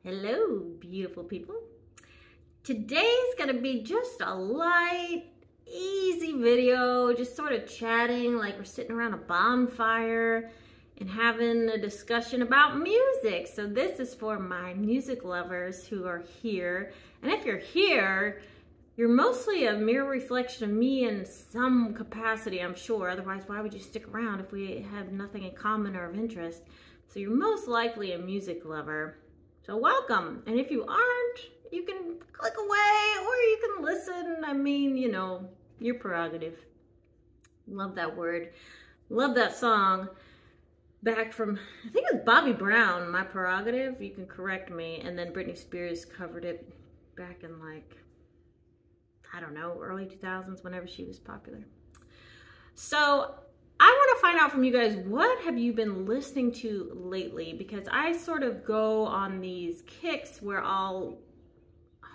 Hello, beautiful people. Today's gonna be just a light, easy video, just sort of chatting like we're sitting around a bonfire and having a discussion about music. So this is for my music lovers who are here. And if you're here, you're mostly a mirror reflection of me in some capacity, I'm sure. Otherwise, why would you stick around if we have nothing in common or of interest? So you're most likely a music lover. So welcome. And if you aren't, you can click away or you can listen. I mean, you know, your prerogative. Love that word. Love that song. Back from, I think it was Bobby Brown, My Prerogative. You can correct me. And then Britney Spears covered it back in like, I don't know, early 2000s, whenever she was popular. So I want to find out from you guys, what have you been listening to lately? Because I sort of go on these kicks where I'll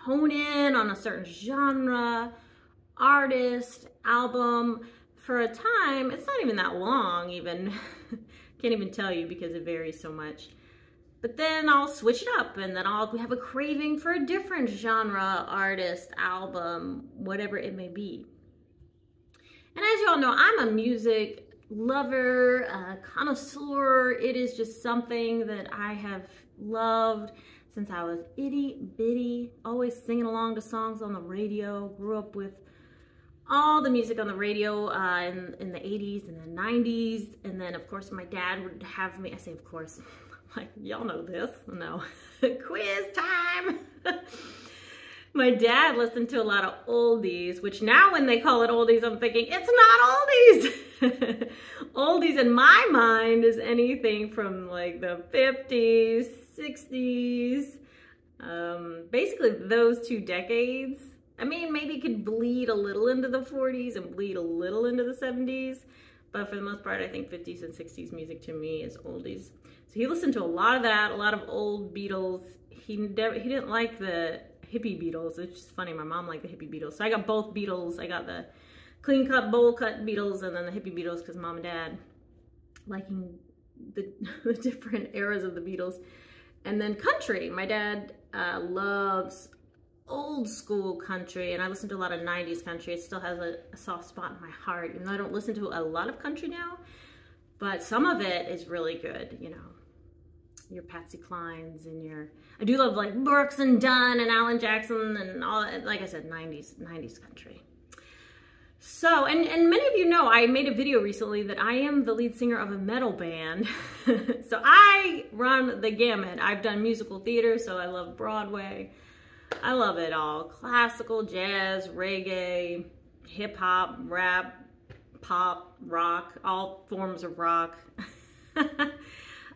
hone in on a certain genre, artist, album for a time. It's not even that long even. Can't even tell you because it varies so much. But then I'll switch it up and then I'll have a craving for a different genre, artist, album, whatever it may be. And as you all know, I'm a music lover, a connoisseur. It is just something that I have loved since I was itty bitty, always singing along to songs on the radio. Grew up with all the music on the radio in the 80s and the 90s. And then of course my dad would have me, I say of course, like y'all know this, no, quiz time. My dad listened to a lot of oldies, which now when they call it oldies, I'm thinking, it's not oldies. Oldies in my mind is anything from like the 50s, 60s, basically those two decades. I mean, maybe it could bleed a little into the 40s and bleed a little into the 70s, but for the most part, I think 50s and 60s music to me is oldies. So he listened to a lot of that, a lot of old Beatles. He didn't like the hippie Beatles. It's just funny, my mom liked the hippie Beatles. So I got both Beatles. I got the clean cut, bowl cut Beatles and then the hippie Beatles because mom and dad liking the different eras of the Beatles. And then country. My dad loves old school country and I listen to a lot of 90s country. It still has a soft spot in my heart, even though I don't listen to a lot of country now, but some of it is really good, you know. Your Patsy Clines and your, I do love like Brooks and Dunn and Alan Jackson and all, like I said, 90s country. So, and many of you know, I made a video recently that I am the lead singer of a metal band. So I run the gamut. I've done musical theater, so I love Broadway. I love it all. Classical, jazz, reggae, hip hop, rap, pop, rock, all forms of rock.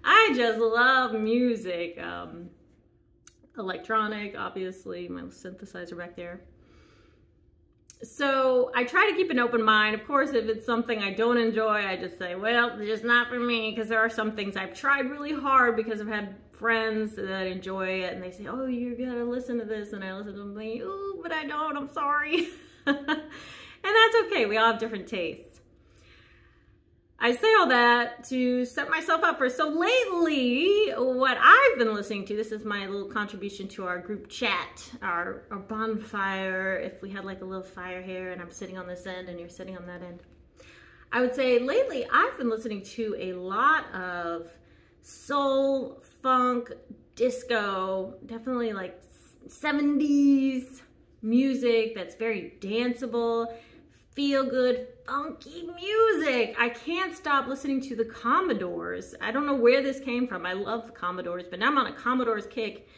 I just love music. Electronic, obviously, my synthesizer back there. So I try to keep an open mind. Of course, if it's something I don't enjoy, I just say, well, it's just not for me, because there are some things I've tried really hard because I've had friends that enjoy it and they say, oh, you're gonna listen to this, and I listen to them like, ooh, but I don't, I'm sorry. And that's okay, we all have different tastes. I say all that to set myself up for, so lately, what I've been listening to, this is my little contribution to our group chat, our bonfire, if we had like a little fire here and I'm sitting on this end and you're sitting on that end. I would say lately, I've been listening to a lot of soul, funk, disco, definitely like 70s music that's very danceable, feel good, funky music. I can't stop listening to the Commodores. I don't know where this came from. I love the Commodores, but now I'm on a Commodores kick.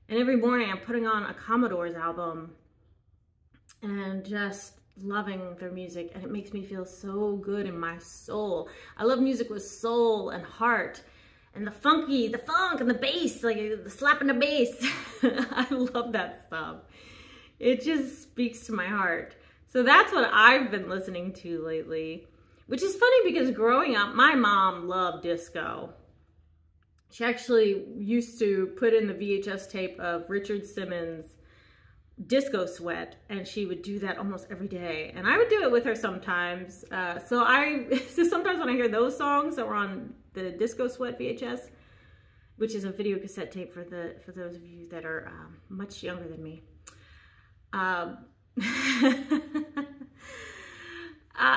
And every morning I'm putting on a Commodores album and just loving their music. And it makes me feel so good in my soul. I love music with soul and heart. And the funky, the funk and the bass, like the slapping the bass. I love that stuff. It just speaks to my heart. So that's what I've been listening to lately, which is funny because growing up, my mom loved disco. She actually used to put in the VHS tape of Richard Simmons' Disco Sweat, and she would do that almost every day. And I would do it with her sometimes. So sometimes when I hear those songs that were on the Disco Sweat VHS, which is a video cassette tape for those of you that are much younger than me.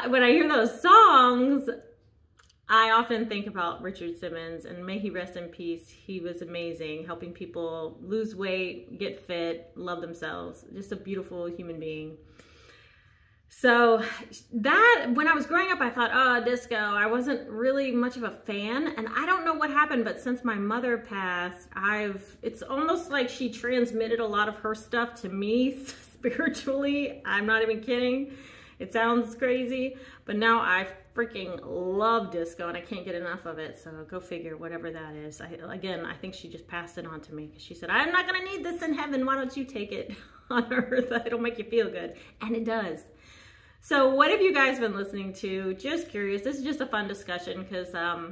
When I hear those songs, I often think about Richard Simmons, and may he rest in peace. He was amazing, helping people lose weight, get fit, love themselves. Just a beautiful human being. So that, when I was growing up, I thought, oh, disco. I wasn't really much of a fan, and I don't know what happened, but since my mother passed, it's almost like she transmitted a lot of her stuff to me spiritually. I'm not even kidding. It sounds crazy, but now I freaking love disco and I can't get enough of it. So go figure, whatever that is. Again, I think she just passed it on to me because she said, I'm not gonna need this in heaven. Why don't you take it on earth? It'll make you feel good. And it does. So what have you guys been listening to? Just curious. This is just a fun discussion because I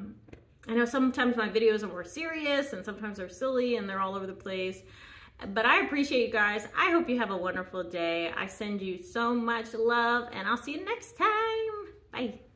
know sometimes my videos are more serious and sometimes they're silly and they're all over the place. But I appreciate you guys. I hope you have a wonderful day. I send you so much love, and I'll see you next time. Bye.